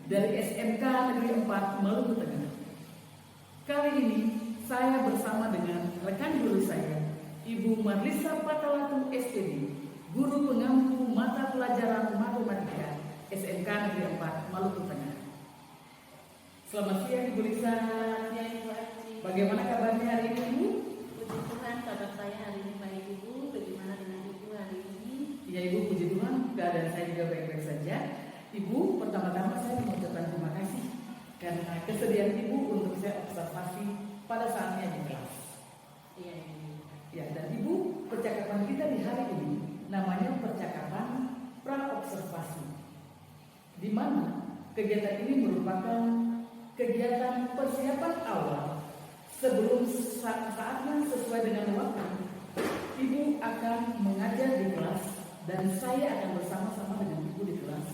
dari SMK Negeri 4 Maluku Tengah. Kali ini saya bersama dengan rekan guru saya, Ibu Marlisa Patawatu SPD, guru pengampu mata pelajaran matematika SMK Negeri 4 Maluku Tengah. Selamat siang Ibu Lisa. Siang Ibu Aci. Bagaimana kabarnya hari ini Ibu? Puji Tuhan, kabar saya hari ini baik Ibu. Bagaimana dengan Ibu hari ini? Ya Ibu, puji Tuhan, keadaan saya juga baik-baik saja. Ibu, pertama-tama saya mengucapkan terima kasih karena kesediaan Ibu untuk saya observasi pada saatnya di kelas. Iya Ibu. Ya, dan Ibu, percakapan kita di hari ini namanya percakapan pra-observasi, di mana kegiatan ini merupakan kegiatan persiapan awal sebelum saatnya sesuai dengan waktu. Ibu akan mengajar di kelas dan saya akan bersama-sama dengan Ibu di kelas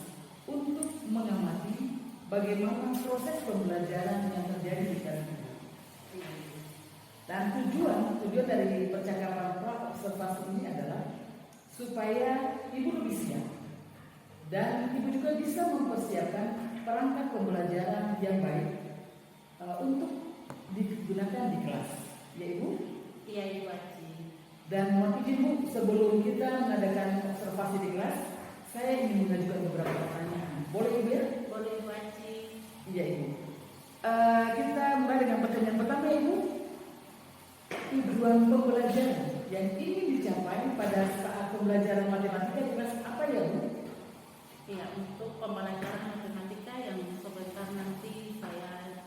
untuk mengamati bagaimana proses pembelajaran yang terjadi di kelas Ibu. Dan tujuan dari percakapan pra-observasi ini adalah supaya Ibu lebih siap dan Ibu juga bisa mempersiapkan perangkat pembelajaran yang baik untuk digunakan di kelas. Ya Ibu? Iya Ibu Aci. Dan mohon izin Bu, sebelum kita mengadakan observasi di kelas, saya ingin mengajukan beberapa pertanyaan. Boleh Ibu ya? Boleh Ibu Aci. Iya Ibu. Kita mulai dengan pertanyaan pertama Ibu. Tujuan pembelajaran yang ingin dicapai pada saat pembelajaran matematika di kelas apa ya Bu? Iya, untuk pembelajaran matematika yang sebentar nanti saya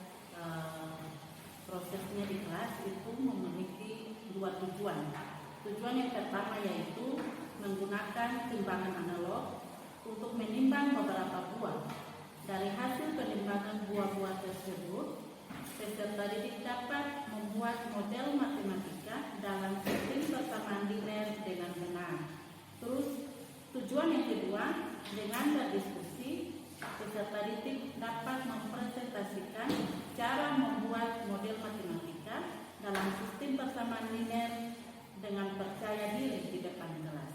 prosesnya di kelas itu memiliki dua tujuan. Tujuan yang pertama yaitu menggunakan timbangan analog untuk menimbang beberapa buah. Dari hasil penimbangan buah-buah tersebut, peserta didik dapat membuat model matematika dalam sistem persamaan linear dengan benar. Terus tujuan yang kedua, dengan berdiskusi, peserta didik dapat mempresentasikan cara membuat model matematika dalam sistem persamaan linear dengan percaya diri di depan kelas.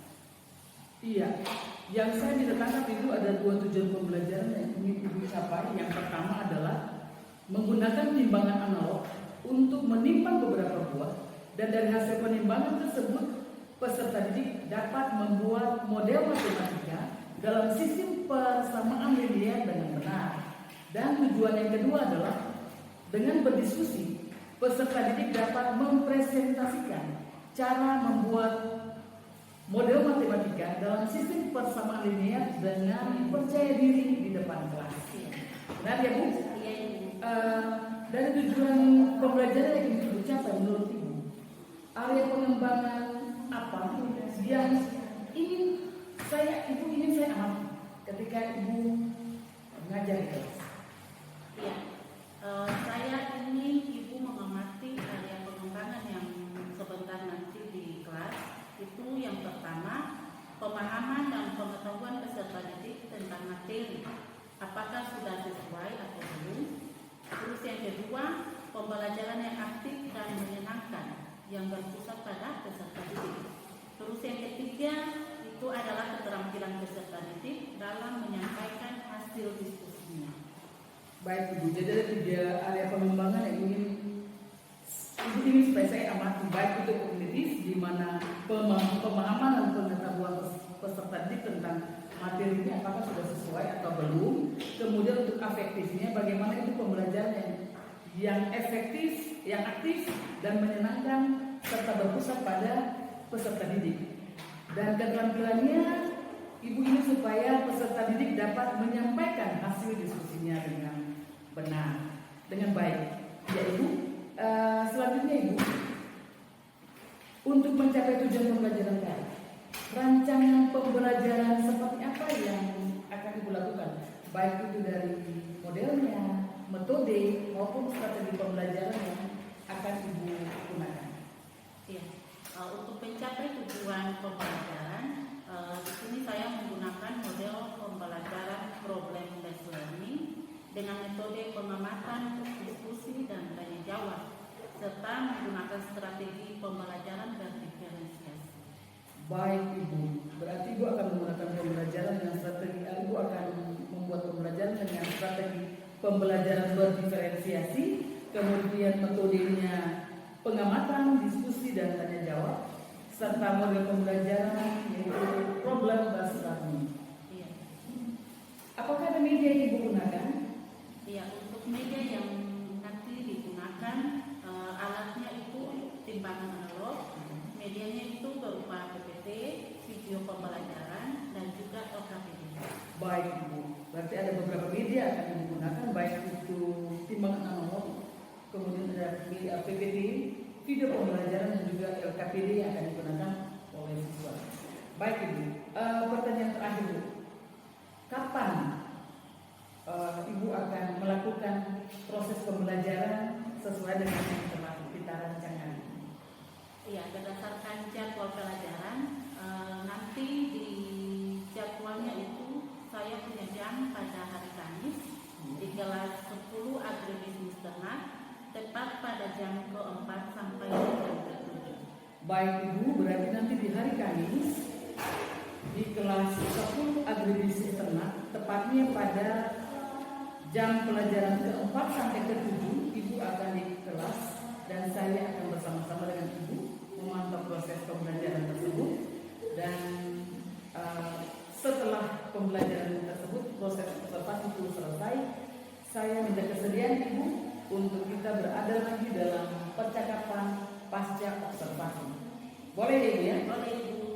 Iya, yang saya bisa tangkap Ibu ada dua tujuan pembelajaran yang ingin Ibu capai. Yang pertama adalah menggunakan timbangan analog untuk menimbang beberapa buah, dan dari hasil penimbangan tersebut peserta didik dapat membuat model matematika dalam sistem persamaan linear dengan benar. Dan tujuan yang kedua adalah dengan berdiskusi, peserta didik dapat mempresentasikan cara membuat model matematika dalam sistem persamaan linear dengan percaya diri di depan kelas. Benar ya Bu? Iya Ibu. Dari tujuan pembelajaran yang ingin Ibu capai menurut Ibu, area pengembangan apa yang Ibu ingin saya amati ketika Ibu mengajar di kelas? Iya, saya ingin Ibu mengamati area pengembangan yang sebentar nanti di kelas. Itu yang pertama, pemahaman dan pengetahuan peserta didik tentang materi, apakah sudah sesuai atau belum. Terus yang kedua, pembelajaran yang aktif dan menyenangkan yang berpusat pada peserta didik. Terus yang ketiga, itu adalah keterampilan peserta didik dalam menyampaikan hasil diskusinya. Baik Ibu, jadi ada tiga area pengembangan yang ingin Ibu ingin supaya saya amati, baik itu kognitif, di mana pemahaman dan pengetahuan peserta didik tentang materinya apakah sudah sesuai atau belum. Kemudian untuk afektifnya, bagaimana itu pembelajaran yang efektif, yang aktif dan menyenangkan serta berpusat pada peserta didik. Dan keterampilannya, Ibu ingin supaya peserta didik dapat menyampaikan hasil diskusinya dengan benar, dengan baik. Ya Ibu. Selanjutnya Ibu, untuk mencapai tujuan pembelajaran tadi, rancangan pembelajaran seperti apa yang akan Ibu lakukan, baik itu dari modelnya, metode maupun strategi pembelajaran yang akan Ibu gunakan. Iya. Untuk mencapai tujuan pembelajaran, di sini saya menggunakan model pembelajaran problem based learning dengan metode pengamatan, diskusi dan tanya jawab, serta menggunakan strategi pembelajaran dan diferensiasi. Baik Ibu, berarti Ibu akan menggunakan pembelajaran yang strategi, Ibu akan membuat pembelajaran dengan strategi pembelajaran berdiferensiasi, kemudian metodenya pengamatan, diskusi, dan tanya jawab, serta model pembelajaran yaitu problem based learning. Iya. Apakah ada media yang Ibu gunakan? Iya, untuk media yang nanti digunakan alatnya itu timbangan analog, medianya itu berupa PPT, video pembelajaran, dan juga LKPD. Baik Ibu, berarti ada beberapa media yang akan digunakan, baik itu timbangan analog, kemudian ada media PPT, video pembelajaran, dan juga LKPD yang akan digunakan oleh siswa. Baik Ibu, pertanyaan terakhir Bu, kapan Ibu akan melakukan proses pembelajaran sesuai dengan yang telah kita rancangkan? Iya, berdasarkan jadwal pelajaran, nanti di jadwalnya itu saya punya jam pada hari Kamis di kelas 10 agribisnis ternak, tepat pada jam ke-4 sampai jam ke-7. Baik Ibu, berarti nanti di hari Kamis di kelas 10 agribisnis ternak, tepatnya pada jam pelajaran ke-4 sampai ke-7, Ibu akan di kelas dan saya akan bersama-sama dengan Ibu memantau proses pembelajaran tersebut. Dan setelah pembelajaran tersebut, proses observasi itu selesai, saya minta kesediaan Ibu untuk kita berada lagi dalam percakapan pasca observasi. Boleh ya Ibu ya? Boleh Ibu.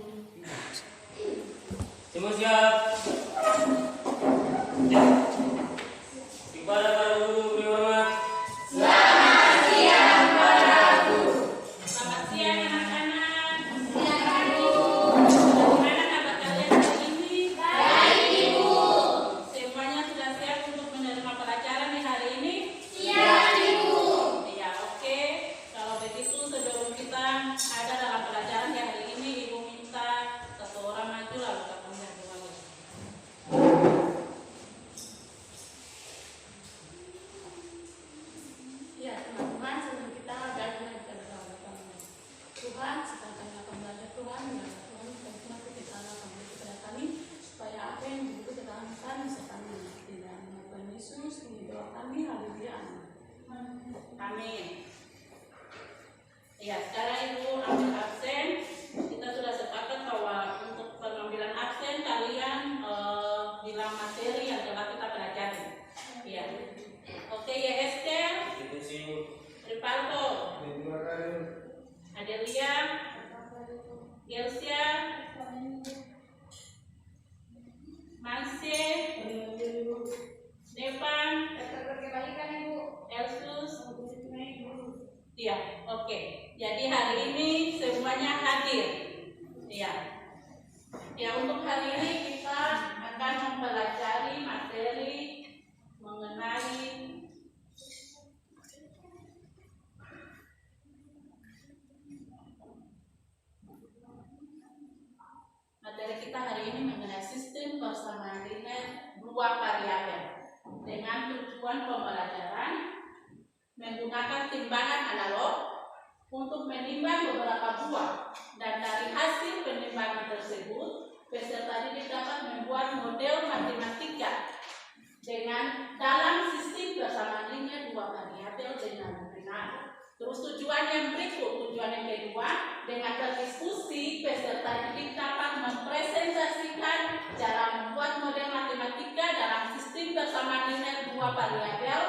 Semua siap. Kepada para guru beri hormat. Selamat siang anak-anak. Siang Ibu. Bagaimana kabar kalian hari ini? Baik Ibu. Semuanya sudah siap untuk menerima pelajaran di hari ini? Siap Ibu. Iya, oke. Kalau begitu sebelum kita ada dalam pelajaran di hari ini, Ibu minta satu orang maju lalu kita mulai. Ya, teman-teman, sebelum kita belajar kita berdoa. Tuhan, sekarang kami akan belajar Tuhan, ya Tuhan, Tuhan kita akan kepada kami, supaya apa yang dibutuhkan keterangan bisa kami mengerti. Dan Tuhan Yesus, ini doa kami, haleluya, amin. Amin. Ya, sekarang Ibu ambil absen. Kita sudah sepakat bahwa untuk pengambilan absen kalian bilang materi yang telah kita pelajari. Ya. Oke ya Esther, Ripaldo, Adelia, Gelsia, Manse, Depan, Elsus. Iya, oke. Jadi hari ini semuanya hadir. Iya. Ya, untuk hari ini kita akan mempelajari materi mengenai kita hari ini mengenai sistem persamaan linear dua variabel dengan tujuan pembelajaran menggunakan timbangan analog untuk menimbang beberapa buah, dan dari hasil penimbangan tersebut peserta didik dapat membuat model matematika dengan dalam sistem persamaan linear dua variabel dengan benar. Terus tujuan yang berikut, tujuan yang kedua, dengan berdiskusi peserta didik dapat mempresentasikan cara membuat model matematika dalam sistem persamaan linear dua variabel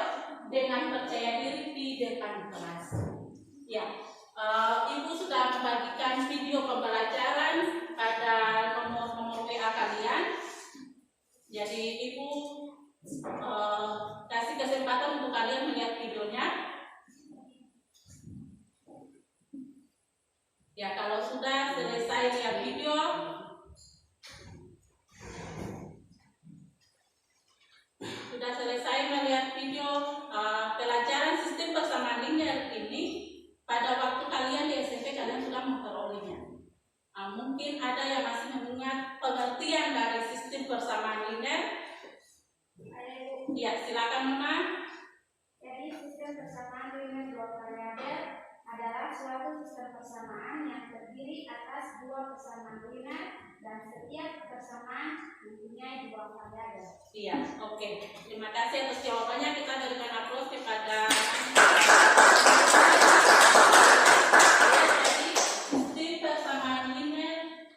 dengan percaya diri di depan kelas. Ya, Ibu sudah membagikan video pembelajaran pada nomor WA kalian. Jadi Ibu kasih kesempatan untuk kalian melihat videonya. Ya, kalau sudah selesai lihat video, sudah selesai melihat video pelajaran sistem persamaan linear ini, pada waktu kalian di SMP kalian sudah memperolehnya. Mungkin ada yang masih mengingat pengertian dari sistem persamaan linear. Ya, silakan Mama. Jadi sistem persamaan linear dua variabel adalah suatu sistem persamaan yang terdiri atas dua persamaan linear dan setiap persamaan mempunyai dua variabel. Iya, oke. Terima kasih atas jawabannya. Kita berikan aplaus kepada jadi sistem persamaan linear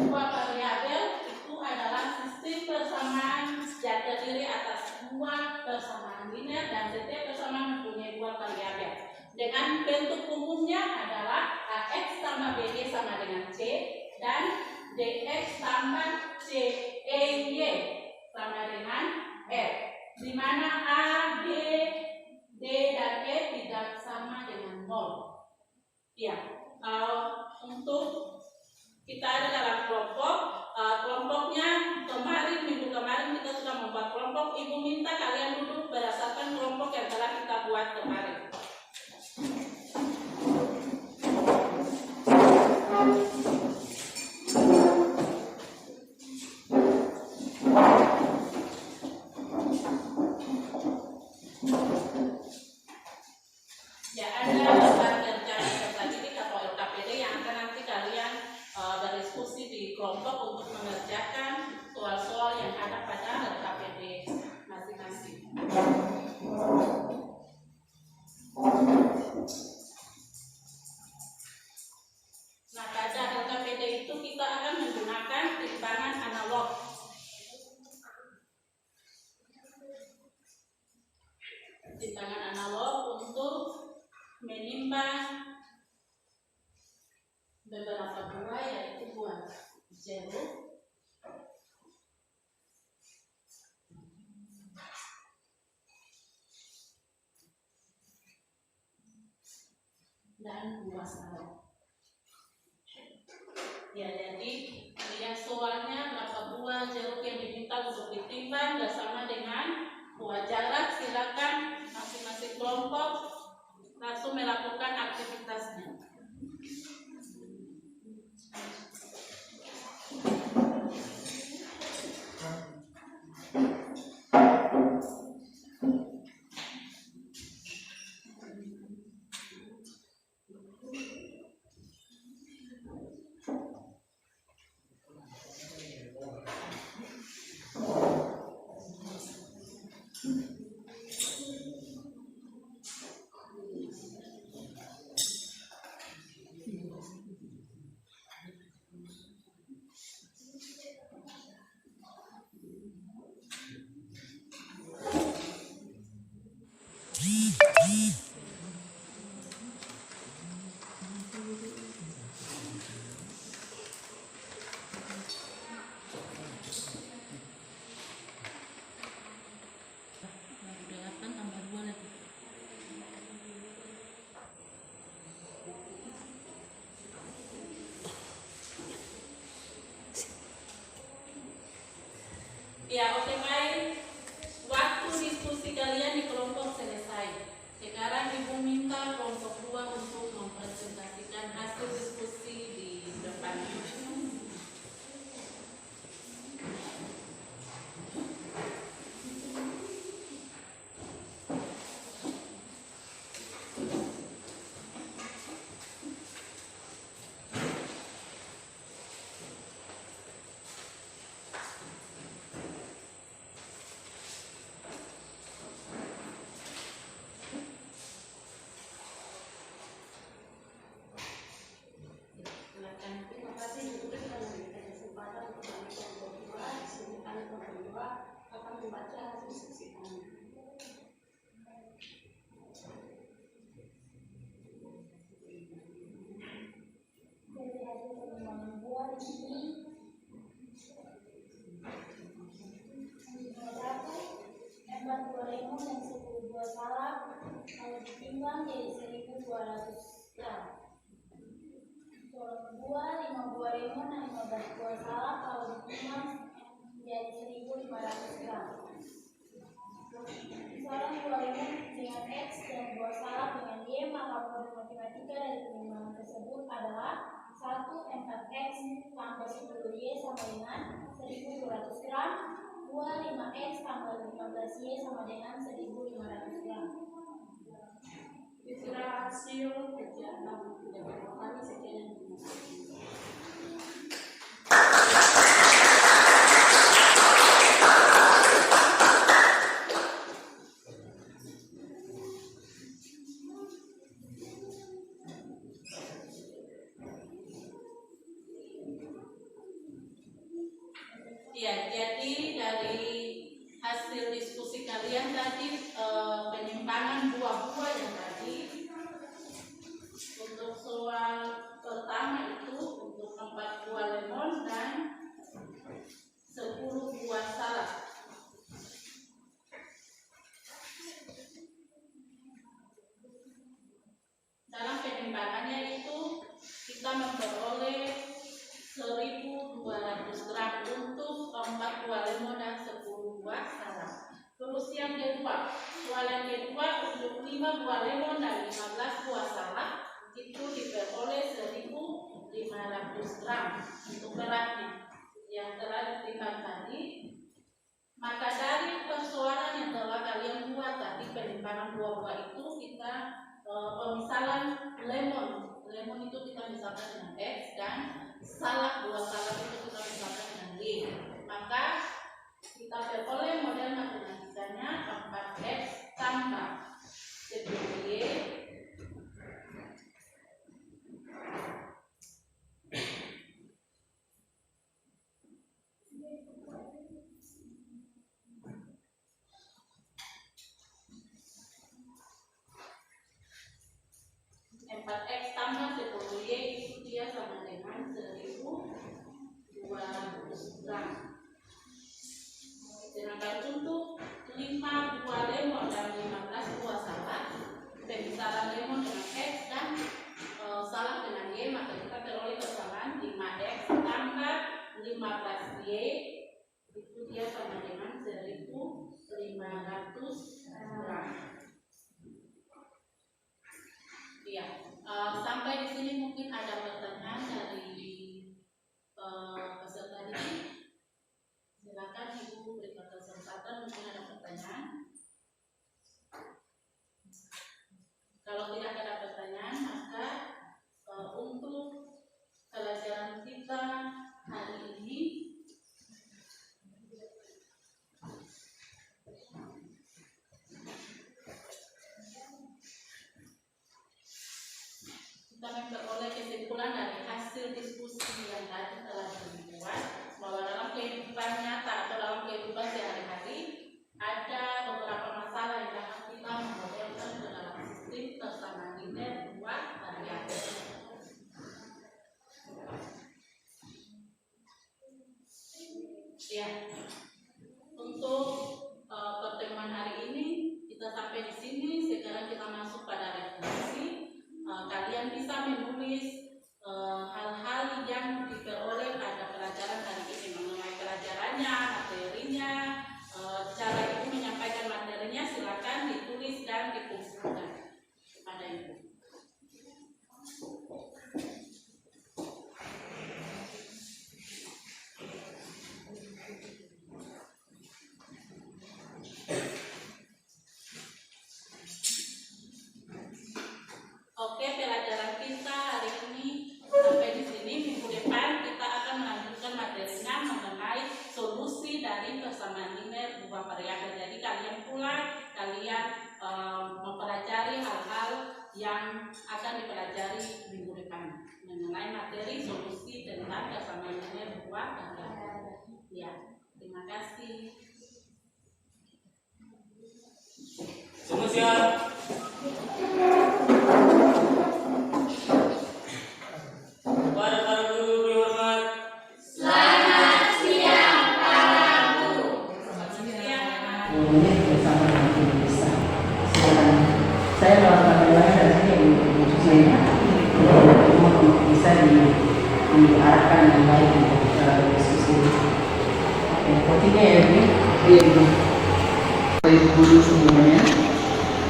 dua variabel itu adalah sistem persamaan yang terdiri atas dua persamaan linear dan setiap persamaan mempunyai dua variabel. Dengan bentuk umumnya adalah AX tambah BG sama dengan C dan DX tambah CEY sama dengan F, di mana A, B, D, dan E tidak sama dengan 0. Ya, untuk kita ada dalam kelompoknya minggu kemarin kita sudah membuat kelompok. Ibu minta kalian duduk berdasarkan kelompok yang telah kita buat kemarin. Ya, ada beban kerja statistik atau LKPD yang akan nanti kalian berdiskusi di kelompok untuk mengerjakan soal-soal yang ada pada LKPD masing-masing. Nah, pada LKPD itu kita akan menggunakan timbangan analog. Timbangan analog untuk menimbang beberapa buah, yaitu buah jeruk, dan buah salak. Ya, jadi lihat soalnya berapa buah jeruk yang diminta untuk ditimbang dan sama dengan buah jarak. Silakan masing-masing kelompok langsung melakukan aktivitasnya. Ya, oke, baik. Waktu diskusi kalian di kelompok selesai. Sekarang Ibu minta kelompok 2 untuk mempresentasikan hasil diskusi di depan. Terima kasih juga telah memberikan kesempatan kepada kelompok 2. Di sini kami kelompok 2 akan membaca hasil diskusi kami. Dari hasil pengembangan buah di sini satu empat buah lemon dan 10 buah salak kalau ditimbang jadi 1.200 gram. Soal buah 5 buah lemon dan 15 buah salak kalau ditimbang menjadi 1.500 gram. Soal buah lemon dengan X dan buah salak dengan Y, maka produk matematika dari penimbangan tersebut adalah 1/4X tambah 10Y sama dengan 1.200 gram, 5X tambah 15Y sama dengan 1.500 gram. Itulah hasil kerja kami. Kami sekian. Ya, jadi dari hasil diskusi kalian tadi penyimpangan buah-buah yang tadi untuk soal pertama itu untuk 4 buah lemon dan 10 buah salak. Dalam penyimpangannya itu kita memperoleh 1.200 gram untuk 4 buah lemon dan 10 buah salak. Terus yang kedua, soal yang kedua untuk 5 buah lemon dan 15 buah salak itu diperoleh 1.500 gram untuk beratnya yang telah diberikan tadi. Maka dari persoalan yang telah kalian buat tadi penyimpangan buah-buah itu kita pemisalan lemon itu kita misalkan dengan X dan buah salak itu kita misalkan dengan Y. Maka kita peroleh model matematikanya 4X tambah 10Y X tambah 10Y itu dia sama dengan 1.200 gram. Sedangkan untuk 5 buah lemon dan 15 buah salak, pemisalan lemon dengan X dan salak dengan Y, maka kita peroleh persamaan 5X tambah 15Y itu dia sama dengan 1.500 gram. Iya. Sampai di sini mungkin ada pertanyaan dari peserta didik. Silakan Ibu berikan kesempatan, mungkin ada pertanyaan. Kalau tidak ada pertanyaan, maka untuk pelajaran kita hari ini kita memperoleh kesimpulan dari hasil diskusi yang tadi telah dibuat bahwa dalam kehidupan nyata atau dalam kehidupan sehari-hari ada beberapa masalah yang dapat kita memodelkan ke dalam sistem persamaan linear buat variabel. Ya, untuk pertemuan hari ini kita sampai di sini. Sekarang kita masuk pada refleksi. Kalian bisa menulis hal-hal yang diperoleh pada pelajaran hari ini mengenai pelajarannya, materinya, cara Ibu menyampaikan materinya. Silakan ditulis dan dikumpulkan kepada Ibu. Oke, pelajaran kita hari ini sampai di sini. Minggu depan kita akan melanjutkan materinya mengenai solusi dari persamaan linear buah variabel. Jadi kalian mempelajari hal-hal yang akan dipelajari minggu depan mengenai materi solusi tentang persamaan linear buah variabel. Ya, terima kasih. Semua siap. Para guru dihormat. Selamat siang para guru. Selamat siang. Kemudian bersama dengan tim besar. Saya melakukan lain dan saya khususnya untuk bisa diarahkan dengan baik untuk diskusi. Sepertinya ya ini baik guru semuanya.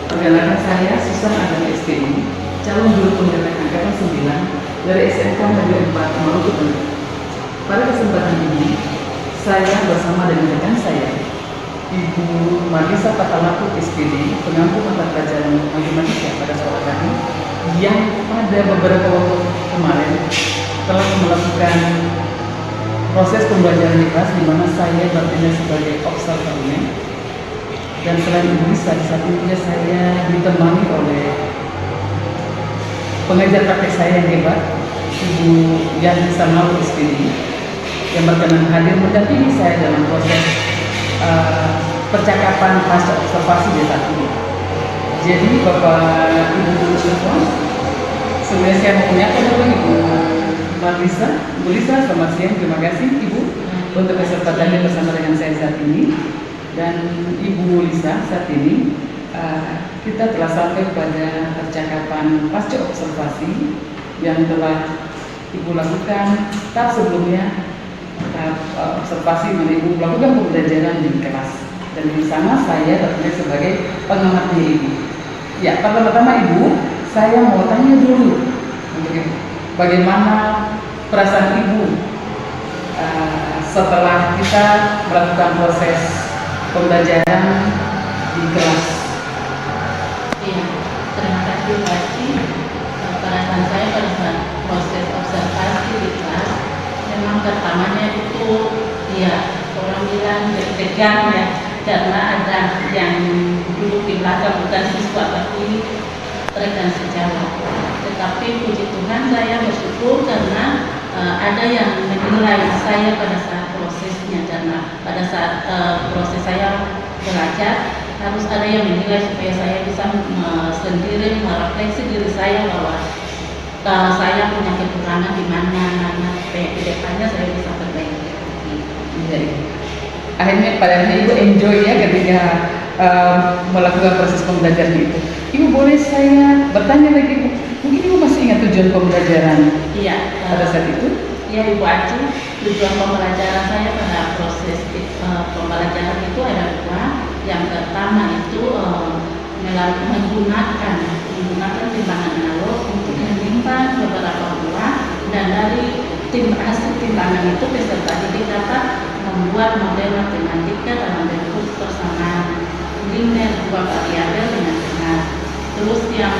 Perkenalkan saya Susan Adana STI, calon guru penggerak angkatan 9 dari SMK Negeri 4 Maluku Tengah. Pada kesempatan ini, saya bersama dengan rekan saya, Ibu Marisa Patalaku SPD, pengampu mata pelajaran matematika pada sekolah kami, yang pada beberapa waktu kemarin telah melakukan proses pembelajaran di kelas di mana saya bertindak sebagai observernya. Dan selain Ibu Marisa, di sampingnya saya ditemani oleh pengajar praktek saya yang hebat, Ibu Yani Samalu SPD, yang berkenan hadir mendampingi saya dalam proses percakapan pasca observasi di saat ini. Jadi Bapak Ibu guru semua, sebenarnya saya mau menyampaikan dulu Ibu Marlisa, Bu Lisa, selamat siang. Terima kasih Ibu untuk kesempatannya bersama dengan saya saat ini. Dan Ibu Lisa, saat ini kita telah sampai pada percakapan pasca observasi yang telah Ibu lakukan tahap sebelumnya, tahap observasi mana Ibu melakukan pembelajaran di kelas. Dan di sana saya tentunya sebagai pengamatnya Ibu. Ya, pertama-tama Ibu, saya mau tanya dulu untuk Ibu, bagaimana perasaan Ibu setelah kita melakukan proses pembelajaran di kelas? Iya, terima kasih Pak Haji. Perasaan saya pada saat proses observasi di kelas, memang pertamanya itu, ya orang bilang deg-degan ya, karena ada yang duduk di belakang bukan siswa tapi rekan sejawat. Tetapi puji Tuhan saya bersyukur karena ada yang menilai saya pada saat prosesnya, karena pada saat proses saya belajar harus ada yang menilai supaya saya bisa sendiri merefleksi diri saya bahwa saya punya kekurangan di mana supaya ke depannya saya bisa perbaiki. Iya. Akhirnya pada akhirnya Ibu enjoy ya ketika melakukan proses pembelajaran itu. Ibu boleh saya bertanya lagi Ibu, mungkin Ibu masih ingat tujuan pembelajaran Iya. pada saat itu? Ya Ibu Acu, tujuan pembelajaran saya pada proses pembelajaran itu ada dua. Yang pertama itu menggunakan timbangan analog untuk menimbang beberapa buah, dan dari hasil timbangan itu peserta didik dapat membuat model matematika dalam bentuk persamaan linear dua variabel dengan benar. Terus yang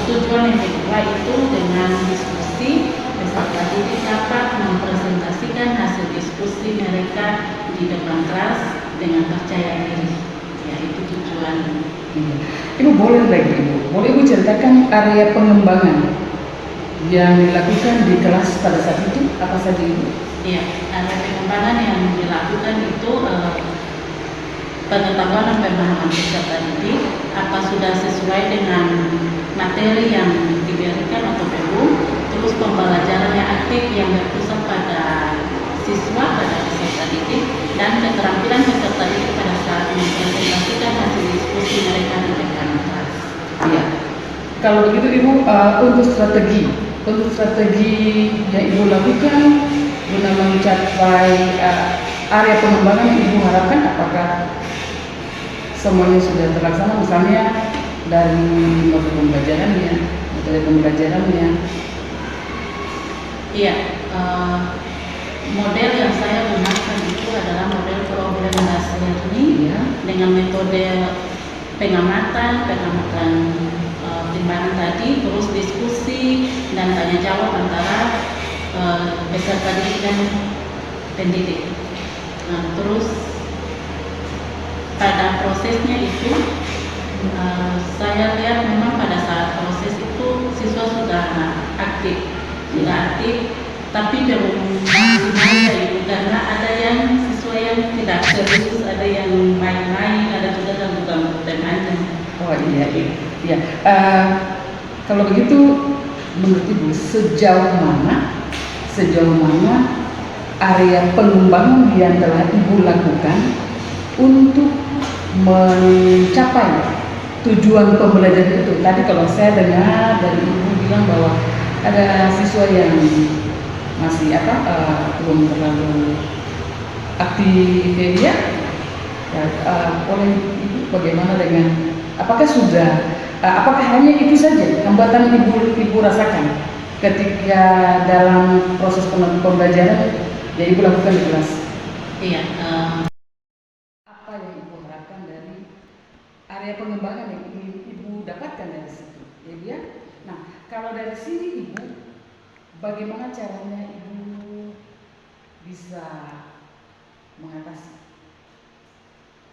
tujuan yang kedua itu dengan diskusi, peserta didik dapat mempresentasikan hasil diskusi mereka di depan kelas dengan percaya diri. Ya, itu tujuan. Ibu boleh lagi Ibu, boleh Ibu ceritakan area pengembangan yang dilakukan di kelas pada saat itu apa saja Ibu? Iya, area pengembangan yang dilakukan itu pengetahuan dan pemahaman peserta didik, apa sudah sesuai dengan materi yang diberikan atau belum, terus pembelajaran yang aktif yang berpusat pada siswa, pada peserta didik, dan keterampilan peserta didik pada saat mempresentasikan hasil diskusi mereka di depan kelas. Iya. Kalau begitu Ibu, untuk strategi yang Ibu lakukan guna mencapai area pengembangan yang Ibu harapkan, apakah semuanya sudah terlaksana, misalnya dari metode pembelajarannya? Iya, model yang saya gunakan itu adalah model problem based learning Iya. dengan metode pengamatan timbangan tadi, terus diskusi dan tanya jawab antara peserta didik dan pendidik. Nah, terus pada prosesnya itu saya lihat memang pada saat proses itu siswa sudah aktif, tapi belum maksimal itu, karena ada yang siswa yang tidak serius, ada yang main-main, ada juga yang bukan temannya. Oh iya, iya. Kalau begitu, menurut Ibu sejauh mana area pengembangan yang telah Ibu lakukan untuk mencapai tujuan pembelajaran itu? Tadi kalau saya dengar dari Ibu bilang bahwa ada siswa yang masih belum terlalu aktif ya. Oleh Ibu bagaimana dengan apakah hanya itu saja hambatan Ibu rasakan ketika dalam proses pembelajaran yang Ibu lakukan di kelas? Iya. Apa yang Ibu harapkan dari area pengembangan yang Ibu dapatkan dari situ, ya Bu ya? Nah, kalau dari sini Ibu, bagaimana caranya Ibu bisa mengatasi?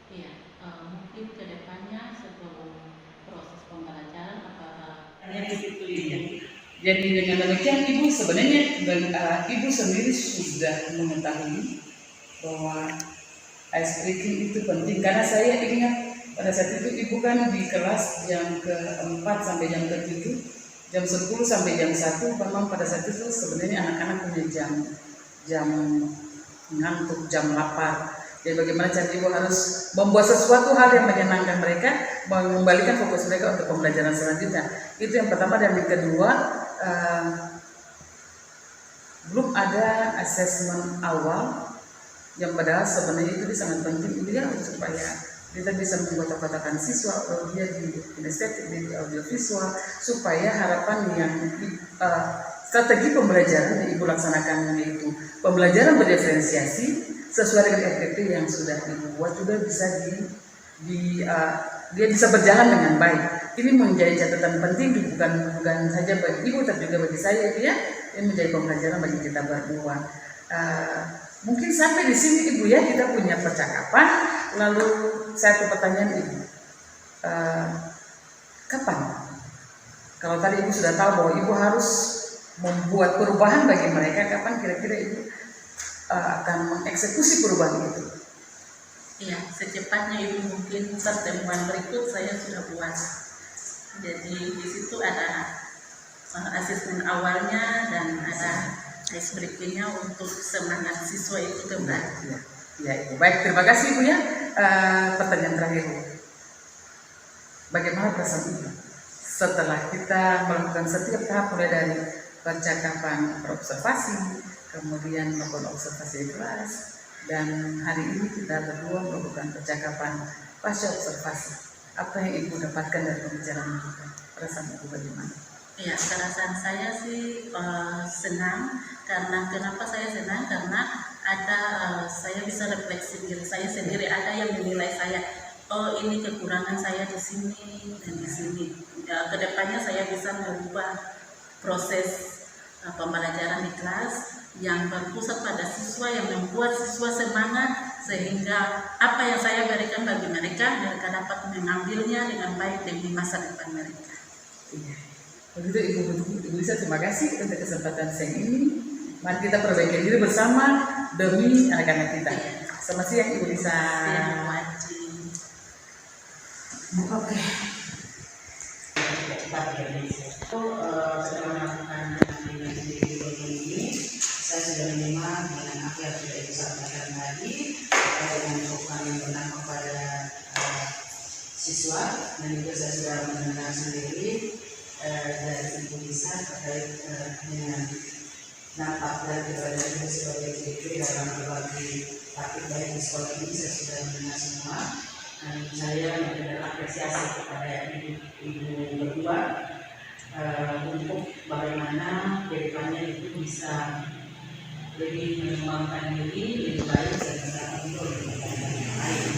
Iya, mungkin kedepannya sebelum proses pembelajaran apakah Hanya di situ ya. Jadi dengan demikian Ibu sebenarnya Ibu sendiri sudah mengetahui bahwa ice breaking itu penting, karena saya ingat pada saat itu Ibu kan di kelas jam ke-4 sampai jam ke-7, jam 10 sampai jam 1, memang pada saat itu sebenarnya anak-anak punya jam ngantuk, jam lapar. Jadi bagaimana cara Ibu harus membuat sesuatu hal yang menyenangkan mereka, mengembalikan fokus mereka untuk pembelajaran selanjutnya. Itu yang pertama. Dan yang kedua, belum ada asesmen awal yang padahal sebenarnya itu sangat penting ya, supaya kita bisa mengkotak-kotakan siswa atau dia di kinestetik, di audiovisual, supaya harapan yang strategi pembelajaran yang Ibu laksanakan yaitu pembelajaran berdiferensiasi sesuai dengan FPP yang sudah dibuat juga bisa dia bisa berjalan dengan baik. Ini menjadi catatan penting bukan saja bagi Ibu tapi juga bagi saya ya. Ini menjadi pembelajaran bagi kita berdua. Mungkin sampai di sini Ibu ya, kita punya percakapan. Lalu satu pertanyaan Ibu, kapan? Kalau tadi Ibu sudah tahu bahwa Ibu harus membuat perubahan bagi mereka, kapan kira-kira Ibu akan mengeksekusi perubahan itu? Iya, secepatnya Ibu, mungkin pertemuan berikut saya sudah buat. Jadi di situ ada asesmen awalnya dan ada ice breaking-nya untuk semangat siswa itu kembali. Ya, Ibu. Baik, terima kasih Ibu ya. Pertanyaan terakhir, bagaimana perasaan Ibu setelah kita melakukan setiap tahap mulai dari percakapan berobservasi, kemudian melakukan observasi di kelas, dan hari ini kita berdua melakukan percakapan pasca observasi. Apa yang Ibu dapatkan dari pembicaraan kita? Perasaan Ibu bagaimana? Ya, perasaan saya sih senang. Karena kenapa saya senang? Karena ada saya bisa refleksi diri saya sendiri. Ada yang menilai saya, oh ini kekurangan saya di sini dan di sini. Ya, kedepannya saya bisa merubah proses pembelajaran di kelas yang berpusat pada siswa, yang membuat siswa semangat, sehingga apa yang saya berikan bagi mereka dapat mengambilnya dengan baik demi masa depan mereka. Begitu Ibu Lisa, terima kasih untuk kesempatan siang ini. Mari kita perbaiki diri bersama demi anak-anak kita. Selamat siang Ibu Lisa. Oke. Setelah melakukan ini, saya sudah menerima dengan apa yang sudah Ibu sampaikan tadi, dengan dukungan yang bernama kepada siswa, dan juga saya sudah mendengar sendiri dari Ibu Lisa terkait dengan dampak dari keberadaan Ibu sebagai guru dalam berbagi praktik baik di sekolah ini. Saya sudah mendengar semua, dan saya memberikan apresiasi kepada ibu berdua untuk bagaimana kedepannya itu bisa lebih mengembangkan diri lebih baik dan untuk lebih baik.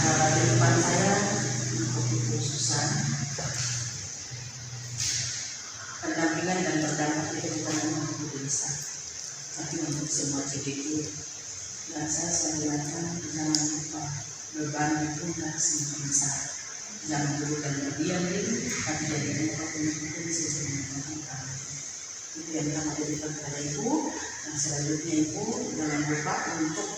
Di depan saya untuk Ibu Susan, pendampingan dan berdampak itu bukan hanya untuk Ibu Lisa, tapi untuk semua CDU. Dan saya selalu ingatkan, jangan lupa beban itu tidak semakin besar. Jangan dulu dan berdiam diri, tapi jadikan apapun itu bisa menentukan. Itu yang kami berikan kepada Ibu. Dan selanjutnya Ibu jangan lupa untuk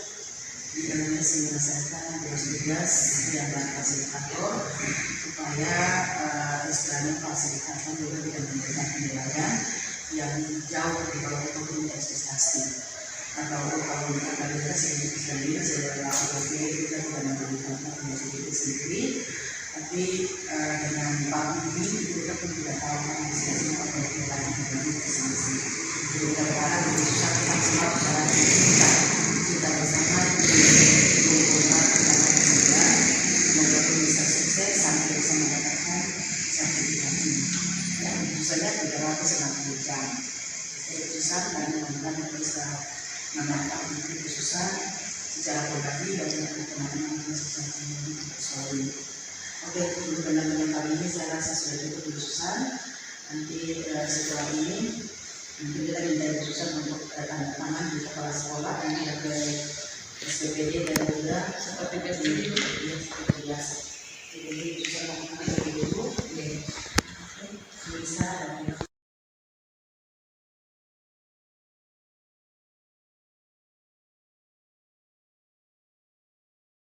di Indonesia menyelesaikan tugas yang fasilitator, supaya istilahnya fasilitator juga tidak memberikan penilaian yang jauh di bawah itu ekspektasi. Atau kalau kita lihat sendiri saya lakukan kita tidak memberikan penilaian sendiri, tapi dengan Pak ini kita pun tidak tahu hasilnya apa yang kita lakukan di sini. Jadi kita berharap bisa maksimal dalam kita bersama semoga bisa sukses sampai bisa mendapatkan sertifikat ini. Dan tentu saja 360 jam. Keputusan dan teman-teman bisa memanfaatkan keputusan secara pribadi dan teman-teman secara umum. Oke, untuk teman-teman kali ini saya rasa sudah cukup keputusan. Nanti setelah ini nanti kita minta keputusan untuk tanda tangan di kepala sekolah yang ada ke SPPD dan juga seperti biasa. Jadi keputusan lakukan dari dulu, bisa dan